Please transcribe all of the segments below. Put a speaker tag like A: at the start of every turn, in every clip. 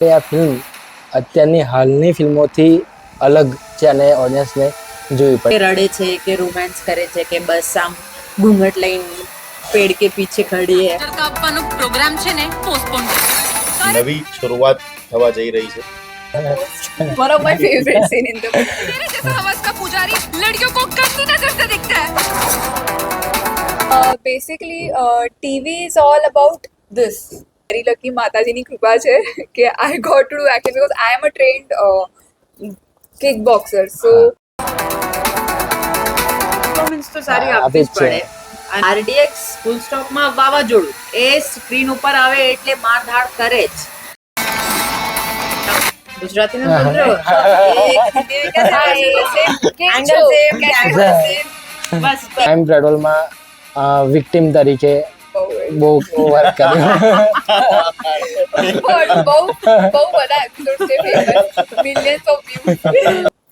A: કે આ ફિલ્મ અત્યારની હાલની ફિલ્મોથી અલગ છે અને ઓડિયન્સને જોવી પડે.
B: રડે છે કે રોમાન્સ કરે છે કે બસ આમ ઘૂંઘટ લઈને પેડ કે પીછે ખડી હે.
C: આપવાનો પ્રોગ્રામ છે ને પોસ્ટપોન
D: નવી શરૂઆત થવા જઈ રહી છે.
E: One of my favorite scene in the movie.
C: तेरे जैसा हवस का पुजारी लड़कियों को गंदी नजर से देखता है.
E: Basically, TV is all about this. Very lucky માતાજીની કૃપા છે કે I got to do acting because I am a trained kickboxer. So
B: performance તો સારી
A: હા,
B: આપવી જ
A: આપે જ છે.
B: પડે. આરડીએક્સ ફૂલ સ્ટોપમાં વાવાઝોડું એ સ્ક્રીન ઉપર આવે એટલે મારધાડ કરે જ. ગુજરાતીમાં બોલજો. એંગલ સેમ બસ
A: ક્રાઇમ પેટ્રોલમાં વિક્ટિમ તરીકે બહુ વર્ક કર્યું.
E: બહુ બધા એપિસોડ છે famous. Millions of views.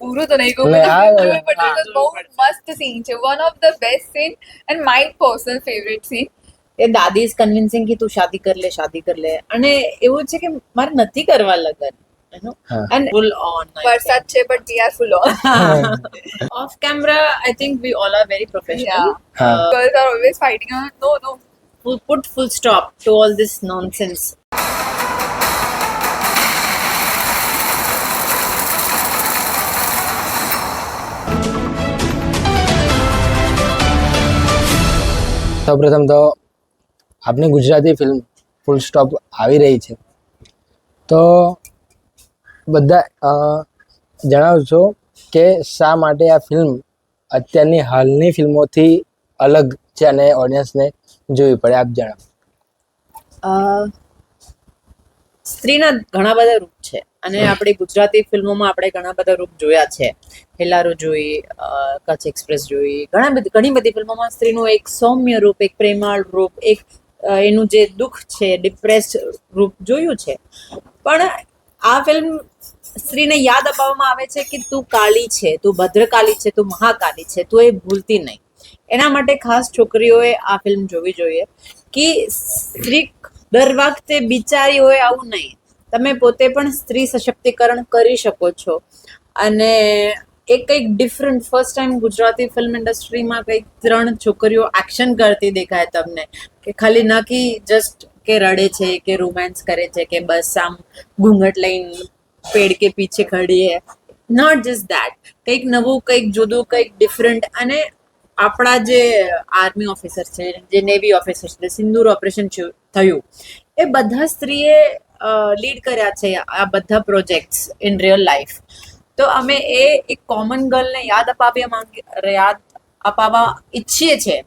E: પૂરું તો નહીં કહું
A: નહીં, આ-
E: but it was બહુ મસ્ત સીન છે. One of the best scene and my personal favorite scene.
B: એ દાદી ઇઝ કન્વિન્સિંગ કે તું શાદી કર લે અને એવું છે કે મારે નથી કરવા લગન
A: હા.
B: and full on
E: વરસાદ છે but we are full on.
B: off camera I think we all are very professional.
E: Yeah. Girls are always fighting. No.
B: Put full stop to all this nonsense.
A: સૌપ્રથમ તો આપણી ગુજરાતી ફિલ્મ ફૂલ સ્ટોપ આવી રહી છે, તો બધા જણાવશો કે શા માટે આ ફિલ્મ અત્યારની હાલની ફિલ્મોથી અલગ છે અને ઓડિયન્સને જોવી પડે, આપ જણાવો.
B: સ્ત્રીના ઘણા બધા રૂપ છે અને આપણી ગુજરાતી ફિલ્મોમાં આપણે ઘણા બધા રૂપ જોયા છે. હેલારો જોઈ, કચ્છ એક્સપ્રેસ જોઈ, ઘણી બધી ફિલ્મોમાં સ્ત્રીનું એક સૌમ્ય રૂપ, એક પ્રેમાળ રૂપ, એક એનું જે દુઃખ છે, ડિપ્રેસ્ડ રૂપ જોયું છે. પણ આ ફિલ્મ સ્ત્રીને યાદ અપાવવામાં આવે છે કે તું કાળી છે, તું ભદ્રકાળી છે, તું મહાકાળી છે, તું એ ભૂલતી નહીં. એના માટે ખાસ છોકરીઓએ આ ફિલ્મ જોવી જોઈએ કે સ્ત્રી દર વખતે બિચારી હોય આવું નહીં. તમે પોતે પણ સ્ત્રી સશક્તિકરણ કરી શકો છો અને એક કંઈક different first time Gujarati film ઇન્ડસ્ટ્રીમાં કંઈક 3 છોકરીઓ એક્શન કરતી દેખાય તમને, કે ખાલી ન કે જસ્ટ કે રડે છે કે રોમાન્સ કરે છે કે બસ આમ ઘૂંઘટ લઈને પેડ કે પીછે ખડી હે. નોટ જસ્ટ દેટ, કંઈક નવું, કંઈક જુદું, કંઈક ડિફરન્ટ. અને આપણા જે આર્મી ઓફિસર છે, જે નેવી ઓફિસર છે, સિંદૂર ઓપરેશન થયું, એ બધા સ્ત્રીએ લીડ કર્યા છે આ બધા પ્રોજેક્ટ્સ ઇન રિયલ લાઈફ. તો અમે એ એક કોમન ગર્લને યાદ અપાવવા ઈચ્છીએ છીએ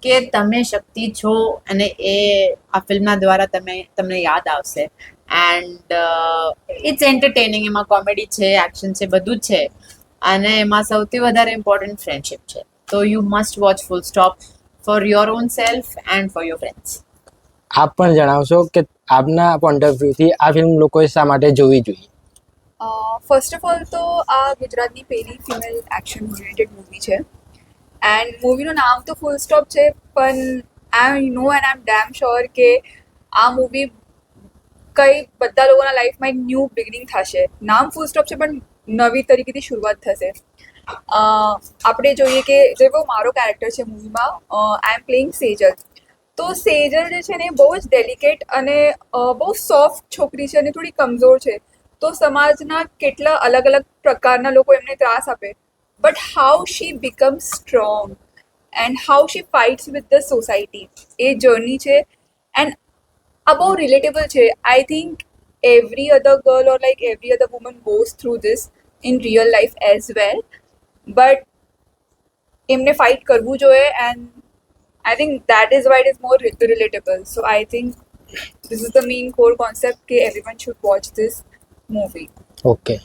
B: કે તમે શક્તિ છો અને એ આ ફિલ્મના દ્વારા તમને યાદ આવશે. And it's entertaining. એમાં કોમેડી છે, એક્શન છે, બધું જ છે અને એમાં સૌથી વધારે ઇમ્પોર્ટન્ટ ફ્રેન્ડશિપ છે. તો you must watch full stop for your own self and for your friends.
A: આપ પણ જણાવશો કે આપના પોઈન્ટ ઓફ વ્યૂથી આ ફિલ્મ લોકોએ શા માટે જોવી જોઈએ?
E: ફર્સ્ટ ઓફ ઓલ તો આ ગુજરાતની પહેલી ફિમેલ એક્શન ઓરિએન્ટેડ મૂવી છે એન્ડ મૂવીનું નામ તો ફૂલ સ્ટોપ છે, પણ I know and I am damn sure કે આ મૂવી કઈ બધા લોકોના લાઈફમાં એક ન્યૂ બિગિનિંગ થશે. નામ ફૂલ સ્ટોપ છે પણ નવી તરીકેથી શરૂઆત થશે. આપણે જોઈએ કે જેવો મારો કેરેક્ટર છે મૂવીમાં, આઈ એમ પ્લેઇંગ સેજલ. તો સેજલ જે છે ને બહુ જ ડેલિકેટ અને બહુ સોફ્ટ છોકરી છે અને થોડી કમજોર છે. તો સમાજના કેટલા અલગ અલગ પ્રકારના લોકો એમને ત્રાસ આપે, but how she become strong and how she fights with the society, એ જર્ની છે એન્ડ આ બહુ રિલેટેબલ છે. I think every other girl or like every other woman goes through this in real life as well, but એમને fight કરવું જોઈએ and I think that is why it is more relatable. So I think this is the main core concept that everyone should watch this movie.
A: Okay,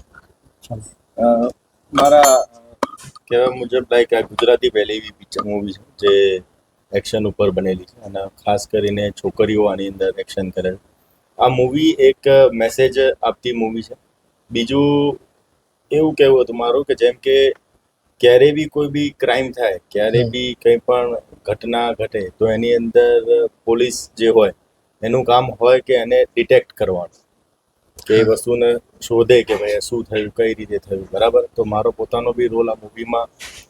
D: મારા કહેવા મુજબ like આ ગુજરાતી પહેલી એવી picture movie છે જે એક્શન ઉપર બનેલી છે અને ખાસ કરીને છોકરીઓ આની અંદર એક્શન કરે છે. આ મૂવી એક મેસેજ આપતી મૂવી છે. બીજું એવું કહેવું હતું મારું કે જેમ કે ક્યારે બી કોઈ બી ક્રાઇમ થાય, ક્યારે બી કંઈ પણ ઘટના ઘટે તો એની અંદર પોલીસ જે હોય એનું કામ હોય કે એને ડિટેક્ટ કરવાનું. કે એ વસ્તુને શોધે કે ભાઈ આ શું થયું, કઈ રીતે થયું, બરાબર. તો મારો પોતાનો બી રોલ આ મૂવીમાં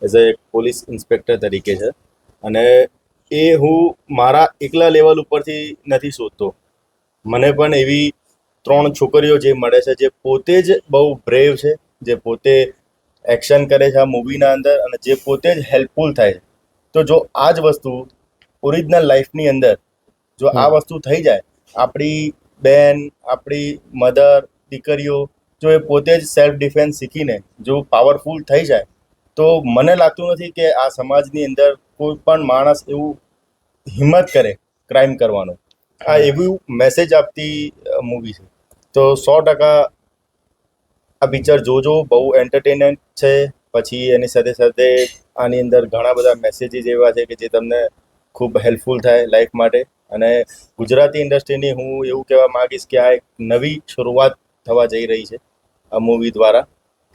D: એઝ અ પોલીસ ઇન્સ્પેક્ટર તરીકે છે, અને એ હું મારા એકલા લેવલ ઉપરથી નથી શોધતો. મને પણ એવી 3 છોકરીઓ જે મળે છે જે પોતે જ બહુ બ્રેવ છે, જે પોતે એક્શન કરે છે આ મૂવીના અંદર, અને જે પોતે જ હેલ્પફુલ થાય છે. તો જો આ જ વસ્તુ ઓરિજિનલ લાઈફની અંદર જો આ વસ્તુ થઈ જાય, આપણી બેન, આપણી મધર, દીકરીઓ જો એ પોતે જ સેલ્ફ ડિફેન્સ શીખીને જો પાવરફુલ થઈ જાય, તો મને લાગતું નથી કે આ સમાજની અંદર કોઈ પણ માણસ એવું હિંમત કરે ક્રાઇમ કરવાનો. આ એવું મેસેજ આપતી મૂવી છે. તો 100% આ પિક્ચર જોજો, બહુ એન્ટરટેનમેન્ટ છે. પછી એની સાથે સાથે આની અંદર ઘણા બધા મેસેજીસ એવા છે કે જે તમને ખૂબ હેલ્પફુલ થાય લાઈફ માટે. અને ગુજરાતી ઇન્ડસ્ટ્રીની હું એવું કહેવા માંગીશ કે આ એક નવી શરૂઆત થવા જઈ રહી છે આ મૂવી દ્વારા,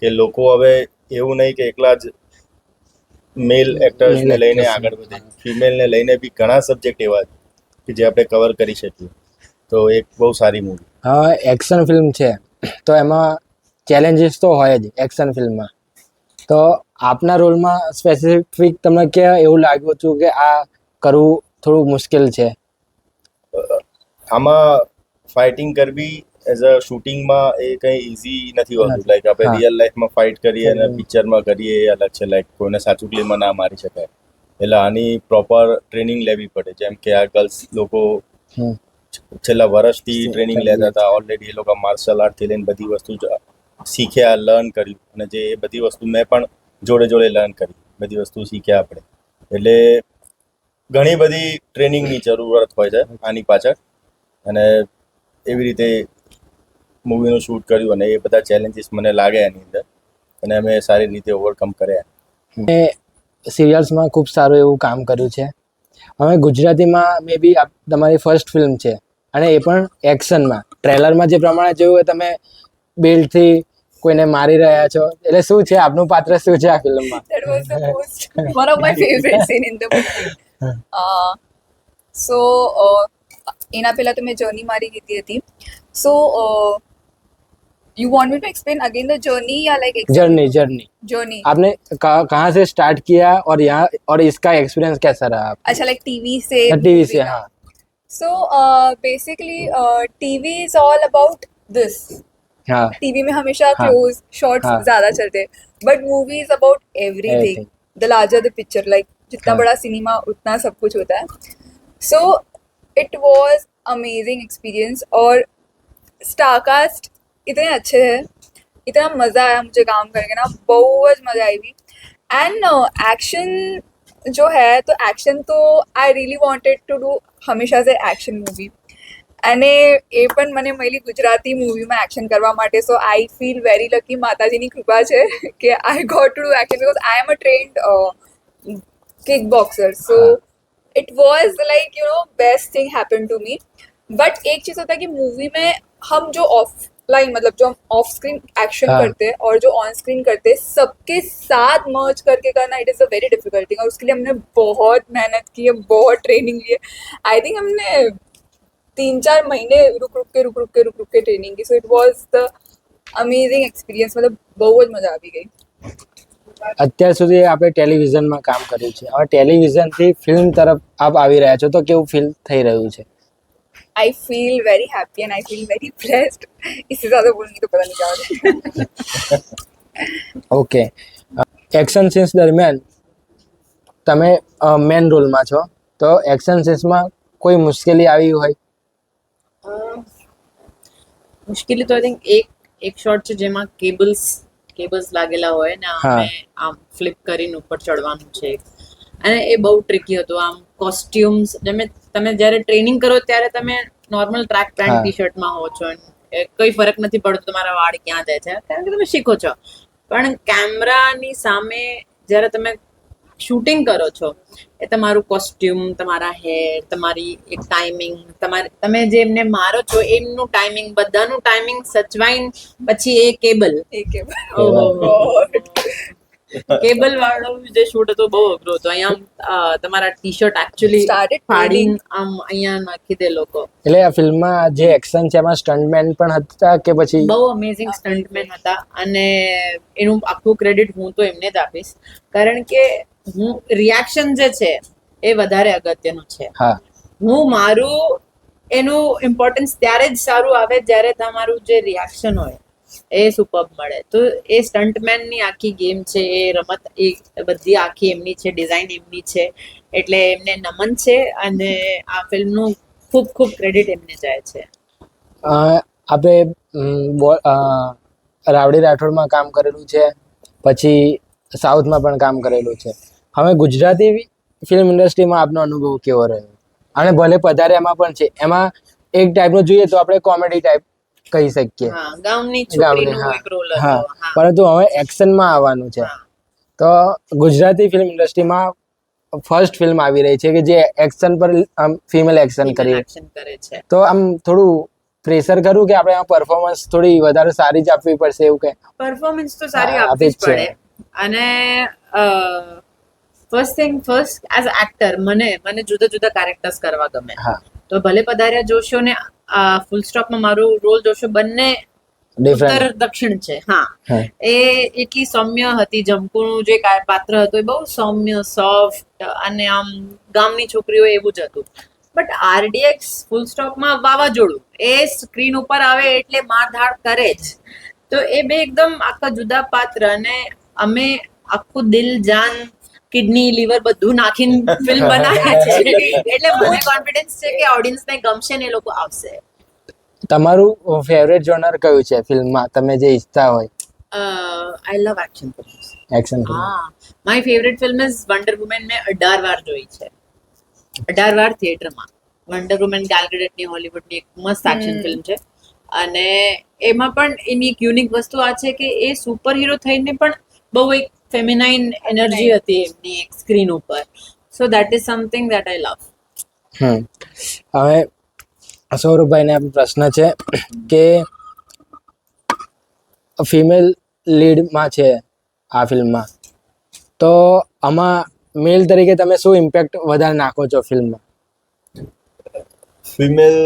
D: કે લોકો હવે એવું નહીં કે એકલા જ મેલ એક્ટર્સને લઈને આગળ વધે, ફિમેલને લઈને બી ઘણા સબ્જેક્ટ એવા છે કે જે આપણે કવર કરી શકીએ. તો એક બહુ સારી મૂવી.
A: હા, એક્શન ફિલ્મ છે તો એમાં ચેલેન્જીસ તો હોય જ એક્શન ફિલ્મમાં. તો આપના રોલમાં સ્પેસિફિક તમને ક્યાં એવું લાગ્યું હતું કે આ કરવું થોડું મુશ્કેલ છે?
D: આમાં ફાઇટિંગ કરવી એઝ અ શૂટિંગમાં એ કંઈ ઇઝી નથી હોતું. લાઈક આપણે
A: હા.
D: રિયલ લાઈફમાં ફાઇટ કરીએ અને પિક્ચરમાં કરીએ એ અલગ છે. લાઈક કોઈને સાચું ક્લીમાં ના મારી શકાય, એટલે આની પ્રોપર ટ્રેનિંગ લેવી પડે. જેમ કે આ ગર્લ્સ લોકો
A: હમ.
D: છેલ્લા વર્ષથી ટ્રેનિંગ લેતા હતા. ઓલરેડી એ લોકો માર્શલ આર્ટથી લઈને બધી વસ્તુ શીખ્યા, લર્ન કર્યું, અને જે એ બધી વસ્તુ મેં પણ જોડે જોડે લર્ન કરી, બધી વસ્તુ શીખ્યા આપણે. એટલે ઘણી બધી ટ્રેનિંગની જરૂરત હોય છે આની પાછળ, અને એવી રીતે મૂવીનું શૂટ કર્યું, અને એ બધા ચેલેન્જીસ મને લાગે એની અંદર, અને અમે સારી રીતે ઓવરકમ કર્યા.
A: સિરિયલ્સમાં ખૂબ સારું એવું કામ કર્યું છે. હવે ગુજરાતીમાં મે બી તમારી ફર્સ્ટ ફિલ્મ છે, અને એ પણ એક્શનમાં. ટ્રેલરમાં જે પ્રમાણે જોયું હોય તમે બેલ્ટથી કોઈને મારી રહ્યા છો, એટલે શું છે આપનું પાત્ર, શું છે આ ફિલ્મમાં?
E: That was the most one of my favorite scene in the movie. So એના પહેલા તો મેં જર્ની મારી લીધી હતી. So you want me to explain again the journey या like
A: जर्नी
E: journey?
A: आपने कहाँ से स्टार्ट किया और यहाँ और इसका एक्सपीरियंस कैसा रहा आप?
E: अच्छा, like टीवी से
A: टीवी
E: movie
A: से,
E: ना?
A: हाँ.
E: So basically TV is all about this.
A: हाँ.
E: टीवी में हमेशा
A: हाँ.
E: क्लोज शॉट्स
A: हाँ.
E: ज्यादा चलते हैं, but movie is about everything,
A: Everything.
E: The larger the picture. Like जितना
A: हाँ.
E: बड़ा सिनेमा उतना सब कुछ होता है. सो इट वॉज अमेजिंग एक्सपीरियंस. और स्टारकास्ट इतने अच्छे हैं, इतना मज़ा आया मुझे काम करके ना, बहुत मज़ा आई थी. एंड एक्शन जो है, तो एक्शन तो I really wanted to do हमेशा से एक्शन मूवी, અને એ પણ મને મળી ગુજરાતી મૂવીમાં એક્શન કરવા માટે. So I feel very lucky, માતાજીની કૃપા છે કે I got to do action, because I am a trained kick boxer. So it was like you know best thing happen to me. But एक चीज़ होता है कि मूवी में हम जो ऑफलाइन मतलब जो हम ऑफ स्क्रीन एक्शन
A: हाँ.
E: करते हैं और जो ऑन स्क्रीन करते हैं, सबके साथ मर्ज करके करना, it is a very difficult thing. और उसके लिए हमने बहुत मेहनत की है, बहुत ट्रेनिंग ली है. आई थिंक हमने 3-4 महीने रुक रुक के ट्रेनिंग की. सो it was the amazing experience. मतलब बहुत मजा આવી ગઈ.
A: અત્યાર સુધી આપણે ટેલિવિઝનમાં કામ કર્યું છે, હવે ટેલિવિઝનથી ફિલ્મ તરફ આપ આવી રહ્યા છો, તો કેવું ફીલ થઈ રહ્યું છે?
E: I feel very happy and I feel very blessed. इससे ज़्यादा बोलूँगी तो पता नहीं क्या होगा.
A: ઓકે, એક્શન સીન્સ દરમિયાન તમે મેન રોલમાં છો, તો એક્શન સીન્સમાં કોઈ મુશ્કેલી આવી હોય?
B: મુશ્કેલી તો આઈ થિંક એક શોટ છે જેમાં કેબલ્સ લાગેલા હોય ને
A: હા.
B: અમે આમ ફ્લિપ કરીને ઉપર ચડવાનું છે, અને એ બહુ ટ્રિકી હતું. આમ કોસ્ટ્યુમ્સ તમે જ્યારે ટ્રેનિંગ કરો ત્યારે તમે નોર્મલ ટ્રેક પેન્ટ
A: હા.
B: ટી શર્ટમાં હો છો, કોઈ ફરક નથી પડતો તમારા વાળ ક્યાં જાય છે, કારણ કે તમે શીખો છો. પણ કેમેરાની સામે જ્યારે તમે શૂટિંગ કરો છો, એ તમારું કોસ્ટ્યુમ, તમારા હેર, તમારી એક ટાઈમિંગ, તમે જે એમને મારો છો એમનું ટાઈમિંગ, બધાનું ટાઈમિંગ સચવાઈને પછી એ કેબલ,
E: एक है.
B: ઓહો, કેબલ વાળું જે શૂટ હતું બહુ અઘરું હતું. અહીંયા તમારા ટી શર્ટ એકચ્યુઅલી
E: Started
B: ફાડીને આમ અહીંયા નાખી દે લોકો.
A: એટલે આ ફિલ્મમાં જે એક્શન છે એમાં સ્ટન્ટમેન પણ હતા કે પછી
B: બહુ અમેઝિંગ સ્ટન્ટમેન હતા અને એનું આખું ક્રેડિટ હું તો એમને જ આપીશ, કારણ કે હું રિએક્શન જે છે એ વધારે અગત્યનું છે.
A: હા
B: હું મારું એનું ઇમ્પોર્ટન્સ ત્યારે જ સારું આવે જ્યારે તમારું જે રિએક્શન હોય એ સુપર્બ મળે. તો એ સ્ટન્ટમેનની આખી ગેમ છે, એ રમત એ બધી આખી એમની છે, ડિઝાઇન એમની છે, એટલે એમને નમન છે અને આ ફિલ્મનું ખૂબ ખૂબ ક્રેડિટ એમને જાય છે.
A: આપણે રાવડી રાઠોડમાં કામ કરેલું છે, પછી સાઉથમાં પણ કામ કરેલું છે. હવે ગુજરાતી ફિલ્મ ઇન્ડસ્ટ્રીમાં આપનો અનુભવ કેવો રહ્યો? અને ભલે પધાર્યામાં પણ છે, એમાં એક ટાઈપનું જોઈએ તો આપણે કોમેડી ટાઈપ કહી શકીએ.
B: હા, ગામની
A: ગામની,
B: છોકરીનો
A: હા.
B: એક રોલ
A: હા,
B: હતો. હા.
A: પરંતુ હવે એક્શનમાં આવવાનું છે.
B: હા.
A: તો ગુજરાતી ફિલ્મ ઇન્ડસ્ટ્રીમાં ફર્સ્ટ ફિલ્મ આવી રહી છે કે જે એક્શન પર ફિમેલ એક્શન કરી.
B: એક્શન કરે છે.
A: તો આમ થોડું પ્રેશર કરું કે આપણે આ પરફોર્મન્સ થોડી વધારે સારી જ આપવી પડશે એવું કે?
B: પરફોર્મન્સ તો સારી
A: હા,
B: આપવી જ
A: આપી જ છે.
B: પડે. અને first thing first, as actor મને જુદા જુદા કેરેક્ટર્સ કરવા ગમે.
A: હા,
B: તો ભલે પધાર્યા જોશો ને ફૂલ સ્ટોપમાં મારું રોલ જોશો, બંને ઉત્તર
A: ડિફરન્ટ.
B: દક્ષિણ છે. હા,
A: હા,
B: એ એટલી સૌમ્ય હતી. જમકુનું જે પાત્ર હતું એ બહુ સૌમ્ય, સોફ્ટ અને આમ ગામની છોકરીઓ એવું જ હતું. બટ આરડીએક્સ ફૂલ સ્ટોપમાં વાવાઝોડું, એ સ્ક્રીન ઉપર આવે એટલે મારધાડ કરે જ. તો એ બે એકદમ આખા જુદા પાત્ર, અને અમે આખું દિલ, જાન, કિડની, લીવર બધું નાખીને ફિલ્મ બનાવ્યા છે. એટલે મને કોન્ફિડન્સ છે કે ઓડિયન્સને ગમશે ને એ લોકો આવશે.
A: તમારું ફેવરેટ જોનર કયું છે ફિલ્મમાં તમે જે ઈચ્છતા હોય?
B: I love action films.
A: Action film.
B: હા, my favourite film is Wonder Woman. મેં 18 વાર જોઈ છે, 18 વાર થિયેટરમાં. વન્ડર વુમેન ગેલ ગેડોટની હોલિવૂડની એક મસ્ત એક્શન ફિલ્મ છે. અને એમાં પણ એની એક યુનિક વસ્તુ આ છે કે એ સુપર હીરો થઈને પણ બહુ એક ફેમિનાઇન એનર્જી હતી એમની એક સ્ક્રીન ઉપર. So that is something that I love.
A: હવે સૌરભભાઈને આ પ્રશ્ન છે કે ફિમેલ લીડમાં છે આ ફિલ્મમાં, તો આમાં મેલ તરીકે તમે શું ઇમ્પેક્ટ વધારે નાખો છો ફિલ્મમાં?
D: ફિમેલ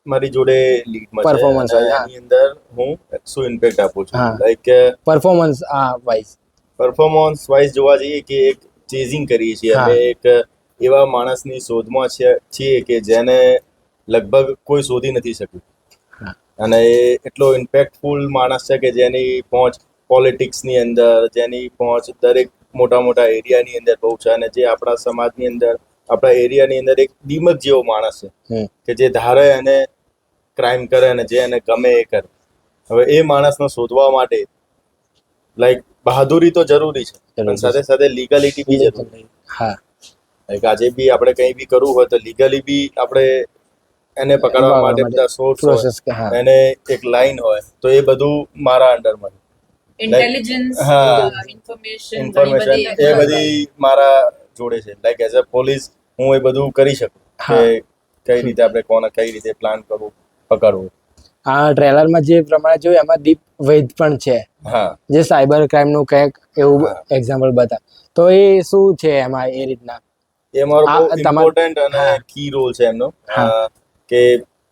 D: મારી જોડે લીડમાં છે
A: Performance
D: અને
A: હોય, હા.
D: એની અંદર હું શું ઇમ્પેક્ટ આપું છું,
A: હા.
D: Like
A: performance wise.
D: Performance wise જોવા જઈએ કે એક ચેઝિંગ કરીએ છીએ
A: હા.
D: અમે, એક એવા માણસની શોધમાં છીએ કે જેને લગભગ કોઈ શોધી નથી શક્યું.
A: હા.
D: અને એ એટલો ઇમ્પેક્ટફુલ માણસ છે કે જેની પહોંચ પોલિટિક્સની અંદર, જેની પહોંચ દરેક મોટા મોટા એરિયાની અંદર બહુ છે, અને જે આપણા સમાજની અંદર, આપણા એરિયાની અંદર એક દીમક જેવો માણસ છે કે જે ધારે અને ક્રાઇમ કરે અને જે એને ગમે એ કરે. હવે એ માણસને શોધવા માટે લાઈક બહાદુરી તો જરૂરી છે, પણ સાથે સાથે લીગલિટી બી જરૂરી.
A: હા,
D: લાઈક આજે બી આપણે કંઈ બી કરવું હોય તો લીગલી બી આપણે એને પકડવા માટે બધા સોર્સ હોય,
A: પ્રોસેસ. હા,
D: એને એક લાઈન હોય, તો એ બધું મારા અંડરમાં.
B: ઇન્ટેલિજન્સ,
D: હા.
B: ઇન્ફોર્મેશન,
D: ઇન્ફોર્મેશન એ બધી મારા જોડે છે. લાઈક એઝ અ પોલીસ હું એ બધું કરી શકું કે
A: હા.
D: કઈ રીતે આપણે કોને કઈ રીતે પ્લાન કરવું, પકડવું.
A: આ ટ્રેલરમાં જે પ્રમાણે જોયું એમાં દીપ વૈદ પણ છે,
D: હા,
A: જે સાયબર ક્રાઇમનું કંઈક એવું
D: હા.
A: એક્ઝામ્પલ બતા. તો એ શું છે એમાં એ રીતના?
D: એ મારો બહુ
A: આ
D: ઇમ્પોર્ટન્ટ અને
A: હા.
D: કી રોલ છે એમનો.
A: હા.
D: કે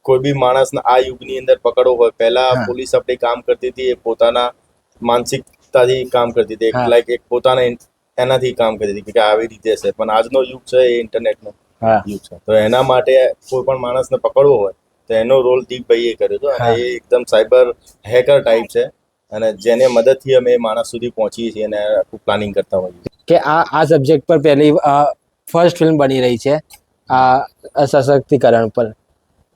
D: કોઈ બી માણસને આ યુગની અંદર પકડવો હોય, પહેલા
A: હા.
D: પોલીસ આપણી કામ કરતી હતી એ પોતાના માનસિકતાથી કામ કરતી હતી,
A: હા.
D: લાઈક એક પોતાના એનાથી કામ કરતી હતી કે આવી રીતે છે. પણ આજનો યુગ છે એ ઇન્ટરનેટનો
A: હા,
D: યુગ છે, તો એના માટે કોઈ પણ માણસને પકડવો હોય તો એનો રોલ દીપભાઈએ કર્યો હતો. અને
A: હા.
D: એ એકદમ સાયબર હેકર ટાઈપ છે, અને જેને મદદથી અમે એ માણસ સુધી પહોંચીએ છીએ અને આખું પ્લાનિંગ કરતા હોઈએ છીએ.
A: કે આ સબ્જેક્ટ પર પહેલી ફર્સ્ટ ફિલ્મ બની રહી છે આ સશક્તિકરણ પર.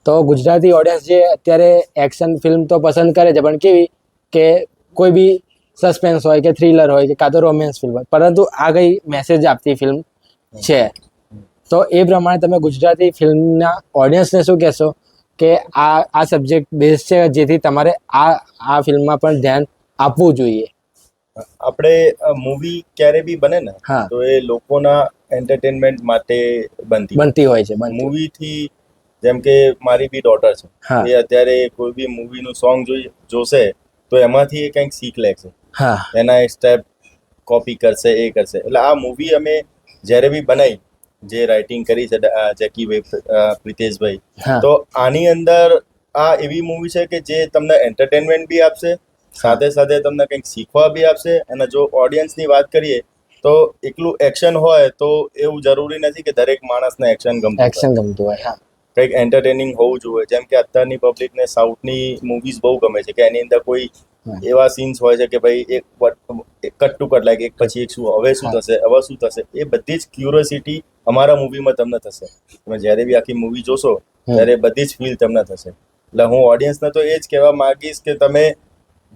A: તો ગુજરાતી ઓડિયન્સ જે અત્યારે એક્શન ફિલ્મ તો પસંદ કરે છે, પણ કેવી કે કોઈ બી સસ્પેન્સ હોય કે થ્રિલર હોય કે કાં તો રોમેન્સ ફિલ્મ હોય, પરંતુ આ કઈ મેસેજ આપતી ફિલ્મ છે. તો એ પ્રમાણે તમે ગુજરાતી ફિલ્મના ઓડિયન્સને શું કહેશો કે આ સબ્જેક્ટ બેઝ છે, જેથી તમારે આ ફિલ્મમાં પણ ધ્યાન આપવું જોઈએ?
D: આપણે મૂવી ક્યારે બી બને ને
A: હા.
D: તો એ લોકોના એન્ટરટેનમેન્ટ માટે
A: બનતી હોય છે.
D: મૂવીથી, જેમ કે મારી બી ડોટર છે,
A: હા.
D: એ અત્યારે કોઈ બી મૂવીનું સોંગ જોશે તો એમાંથી એ કંઈક શીખ લે છે.
A: હા,
D: એના સ્ટેપ કોપી કરશે એ કરશે. એટલે આ મૂવી અમે જ્યારે બી બનાવી, જે રાઇટિંગ કરી છે જેકીભાઈ, પ્રિતેશભાઈ,
A: હા.
D: તો આની અંદર આ એવી મૂવી છે કે જે તમને એન્ટરટેનમેન્ટ બી આપશે, સાથે સાથે તમને કંઈક શીખવા બી આપશે. અને જો ઓડિયન્સની વાત કરીએ તો એકલું એક્શન હોય તો એવું જરૂરી નથી કે દરેક માણસને એક્શન ગમતું હોય.
A: એક્શન ગમતું હોય. હા,
D: કંઈક એન્ટરટેનિંગ હોવું જોઈએ. જેમ કે અત્યારની પબ્લિકને સાઉથની મૂવીઝ બહુ ગમે છે કે એની અંદર કોઈ એવા સીન્સ હોય છે કે ભાઈ એક કટ ટુ કટ, લાઈક એક પછી એક, શું હવે શું થશે, હવે શું થશે, એ બધી જ ક્યુરિયોસિટી અમારા મૂવીમાં તમને થશે. તમે જ્યારે બી આખી મૂવી જોશો ત્યારે બધી જ ફીલ તમને થશે. એટલે હું ઓડિયન્સને તો એ જ કહેવા માંગીશ કે તમે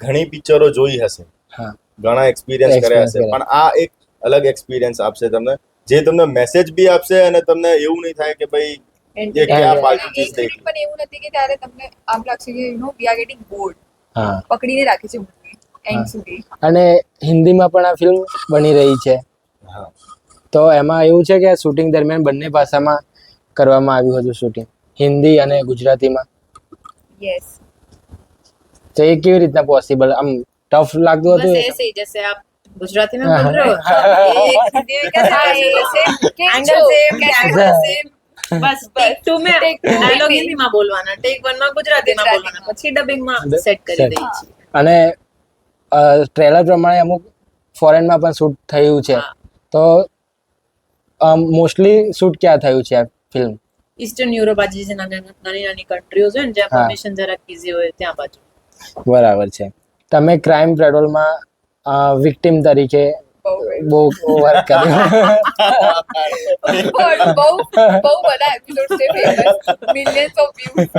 D: ઘણી પિક્ચરો જોઈ હશે,
A: હા,
D: ઘણા એક્સપિરિયન્સ કર્યા હશે,
A: Experience
D: પણ આ એક અલગ એક્સપિરિયન્સ આપશે તમને, જે તમને મેસેજ બી આપશે અને તમને એવું નહીં થાય કે ભાઈ ये क्या फालतू चीज देख ली.
E: પણ એવું નથી કે ત્યારે તમને આમ લાગશે કે વી આર ગેટિંગ બોર્ડ.
A: હા.
E: પકડીને રાખી છે મૂવી એન્ડ સુધી.
A: અને હિન્દીમાં પણ આ ફિલ્મ બની રહી છે.
D: હા.
A: તો એમાં એવું છે કે શૂટિંગ દરમિયાન બંને ભાષામાં કરવામાં આવ્યું હતું શૂટિંગ, હિન્દી અને ગુજરાતીમાં.
E: યસ.
A: તો એ કેવી રીતના પોસિબલ, આમ ટફ લાગતું
B: बस
A: હતું?
B: ऐसे ही जैसे आप गुजराती में बोल रहे हो तो एक हिंदी में कैसे एंगल सेम कैमरा सेम बस टेक 2 में ડાયલોગ હિન્દીમાં બોલવાના, ટેક 1 માં ગુજરાતીમાં બોલવાના, પછી ડબિંગ માં સેટ કરી દઈએ છીએ.
A: અને ટ્રેલર પ્રમાણે અમુક ફોરેનમાં પણ શૂટ થયું છે.
B: હા.
A: તો મોસ્ટલી શૂટ ક્યાં થયું છે આ ફિલ્મ?
B: ઈસ્ટર્ન યુરોપ આજે જે નાની નાની કન્ટ્રીઓ છે ને જ્યાં
A: હા.
B: પરમિશન જરાક ઈઝી હોય ત્યાં બાજુ.
A: બરાબર છે. તમે ક્રાઇમ પેટ્રોલમાં વિક્ટિમ તરીકે બહુ વર્ક કર્યું.
E: પણ બહુ બધા એપિસોડ છે ફેમસ, મિલિયન્સ ઓફ વ્યૂઝ.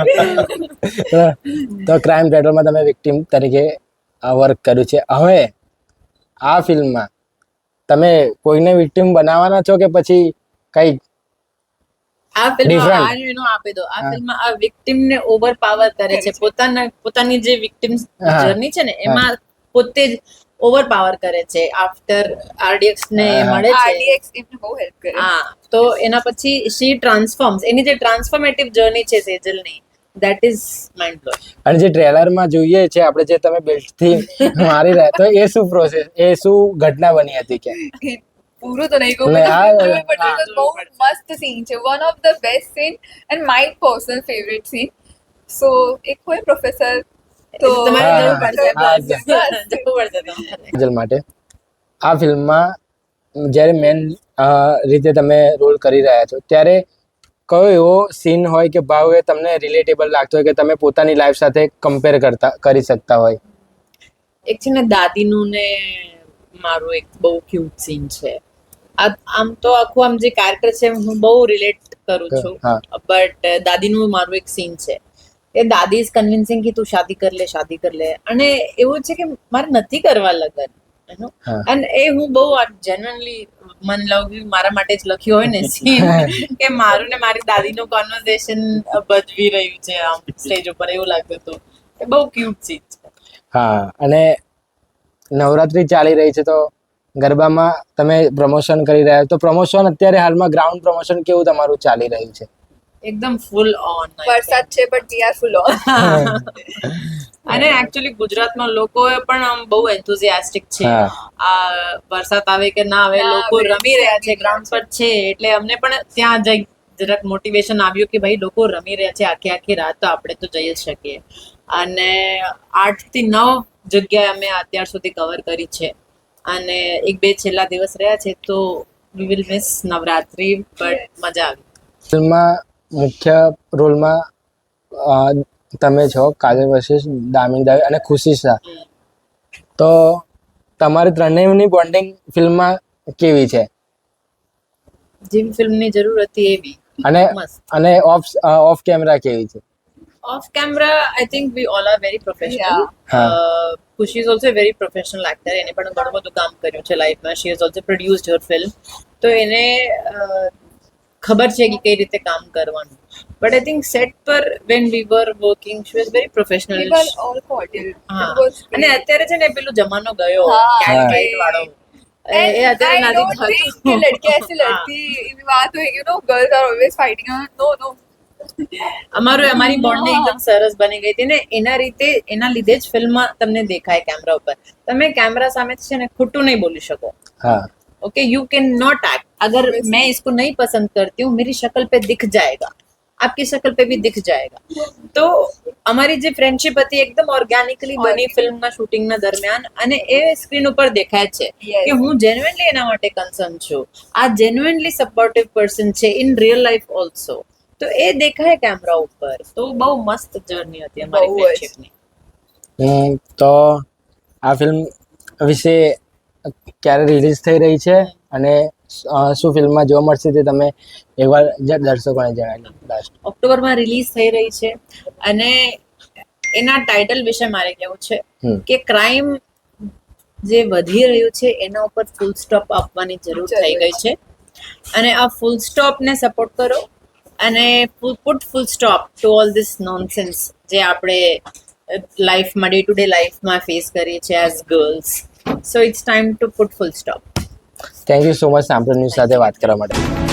A: તો ક્રાઇમ પેટ્રોલમાં તમે વિક્ટિમ તરીકે વર્ક કર્યું છે. હવે આ ફિલ્મમાં તમે કોઈને વિક્ટિમ બનાવવાના છો કે પછી કઈ?
B: આ ફિલ્મ
A: Different.
B: એનો આપી દો. આ ફિલ્મમાં આ વિક્ટિમ ને ઓવરપાવર કરે છે. પોતાની જે વિક્ટિમ
A: હા.
B: જર્ની છે ને એમાં પોતે જ ઓવરપાવર કરે છે. આફ્ટર આરડીએક્સ ને એ મળે છે.
E: આરડીએક્સ એમને બહુ હેલ્પ કરે.
B: હા, તો એના પછી શી ટ્રાન્સફોર્મ્સ, એની જે ટ્રાન્સફોર્મેટિવ જર્ની છે સેજલની, ધેટ ઇઝ માઇન્ડ બ્લોઇંગ.
A: અને જે ટ્રેલરમાં જોઈએ છે આપણે, જે તમે બેલ્ટથી મારી રહ્યા, તો એ શું પ્રોસેસ, એ શું ઘટના બની હતી કે?
E: પૂરું તો નહીં કહું,
A: નહીં, આ-
E: પણ બહુ મસ્ત સીન છે, one of the best scene and my personal favourite scene. So એક હોય પ્રોફેસર, તો
B: તમારે
A: હા,
B: જવું પડશે.
A: હા,
B: બસ, જવું પડશે તમારે.
A: કાજલ માટે આ ફિલ્મમાં જ્યારે મેન રીતે તમે રોલ કરી રહ્યા છો, ત્યારે કયો એવો સીન હોય કે ભાવ એ તમને રિલેટેબલ લાગતો હોય કે તમે પોતાની લાઈફ સાથે કમ્પેર કરી શકતા હોય?
B: એક છે ને દાદીનું ને મારું એક બહુ ક્યુટ સીન છે. આમ તો આખું આમ જે કેરેક્ટર છે હું બહુ રિલેટ કરું છું,
A: હા.
B: બટ દાદીનું મારું એક સીન છે. એ દાદી ઇઝ કન્વિન્સિંગ કે તું શાદી કર લે, અને એવું છે કે મારે નથી કરવા લગન,
A: હા.
B: અને એ હું બહુ જેન્યુઅનલી મન લઉં, મારા માટે જ લખ્યું હોય ને સીન, કે મારું ને મારી દાદીનું કોન્વર્સેશન ભજવી રહ્યું છે આમ સ્ટેજ ઉપર, એવું લાગતું હતું. એ બહુ ક્યુટ સીન છે.
A: હા. અને નવરાત્રી ચાલી રહી છે, તો ગરબામાં તમે પ્રમોશન કરી રહ્યા છો, તો પ્રમોશન અત્યારે હાલમાં ગ્રાઉન્ડ પ્રમોશન કેવું તમારું ચાલી રહ્યું છે?
B: એકદમ ફૂલ ઓન.
E: વરસાદ છે but we are full on.
B: અને એકચ્યુઅલી ગુજરાતમાં લોકો પણ આમ બહુ એન્થુઝિયાસ્ટિક છે.
A: હા.
B: આ વરસાદ આવે કે ના આવે,
E: ના
B: લોકો
E: આવે,
B: રમી રહ્યા છે, ગ્રાઉન્ડ પર છે, એટલે અમને પણ ત્યાં જઈ જરાક મોટિવેશન આવ્યું કે ભાઈ લોકો રમી રહ્યા છે આખી રાત, તો આપણે તો જઈ જ શકીએ. અને 8 થી 9 જગ્યાએ અમે અત્યાર સુધી કવર કરી છે, અને 1-2 છેલ્લા દિવસ રહ્યા છે, તો we will miss Navratri, but મજા આવી.
A: ફિલ્મમાં મુખ્ય રોલમાં તમે છો, કાજલ વર્સિસ દામિની અને ખુશી શાહ. તો તમારી ત્રણેયની બોન્ડિંગ ફિલ્મમાં કેવી છે?
B: જેવી ફિલ્મની જરૂર હતી એવી
A: અને
B: મસ્ત.
A: અને ઓફ કેમેરા કેવી છે?
B: Off camera, I think we all are very professional.
A: Yeah.
B: Khushi is also a very professional actor. એને પણ ઘણું બધું કામ કર્યું છે લાઈફમાં. She has also produced her film. તો એને ખબર છે કે કઈ રીતે કામ કરવાનું. But I think set પર when we were working, she was very professional.
E: We were all cordial.
B: હા.
E: It was
B: અને
E: great.
B: અત્યારે છે ને પેલું જમાનો ગયો
E: હા.
B: catfight વાળો.
E: And
B: એ અત્યારે
E: I
B: નથી
E: don't think
B: થતું.
E: कि लड़के ऐसे लड़ती, ये बात है, you know, girls are always fighting. No,
B: અમારી બોન્ડિંગ એકદમ સરસ બની ગઈ હતી ને એના લીધે જ ફિલ્મમાં તમને દેખાય કેમેરા ઉપર. તમે કેમેરા સામે છે ને ખોટું નહીં બોલી શકો.
A: हाँ
B: okay you can not act. अगर मैं इसको नहीं पसंद करती हूँ मेरी शक्ल पे दिख जाएगा, आपकी शक्ल पे भी दिख जाएगा. तो અમારી જે ફ્રેન્ડશિપ હતી એકદમ ઓર્ગેનિકલી બની ફિલ્મના શૂટિંગના દરમિયાન, અને એ સ્ક્રીન ઉપર દેખાય છે
E: Yes.
B: કે હું જેન્યુઇનલી એના માટે કન્સર્ન છું. આ જેન્યુઇનલી સપોર્ટિવ પર્સન છે ઇન રિયલ લાઈફ ઓલ્સો. તો એ દેખાય કેમેરા ઉપર. તો બહુ મસ્ત જર્ની હતી અમારી
E: બહુ જ.
B: ફ્રેન્ડશિપની.
A: તો આ ફિલ્મ વિશે ક્યારે રિલીઝ થઈ રહી છે અને શું ફિલ્મમાં જોવા મળશે તે તમે એકવાર દર્શકોને જણાવી લાસ્ટ.
B: ઓક્ટોબરમાં રિલીઝ થઈ રહી છે અને એના ટાઇટલ વિશે મારે કહેવું છે કે ક્રાઇમ જે વધી રહ્યું છે એના ઉપર ફૂલ સ્ટોપ આપવાની જરૂર થઈ ગઈ છે. અને આ ફૂલ સ્ટોપને સપોર્ટ કરો અને put full stop to all this nonsense જે આપણે લાઈફમાં ડે ટુ ડે લાઈફમાં ફેસ કરીએ છીએ as girls. So it's time to put full stop.
A: Thank you so much સાંભળ્યું ન્યૂઝ સાથે વાત કરવા માટે.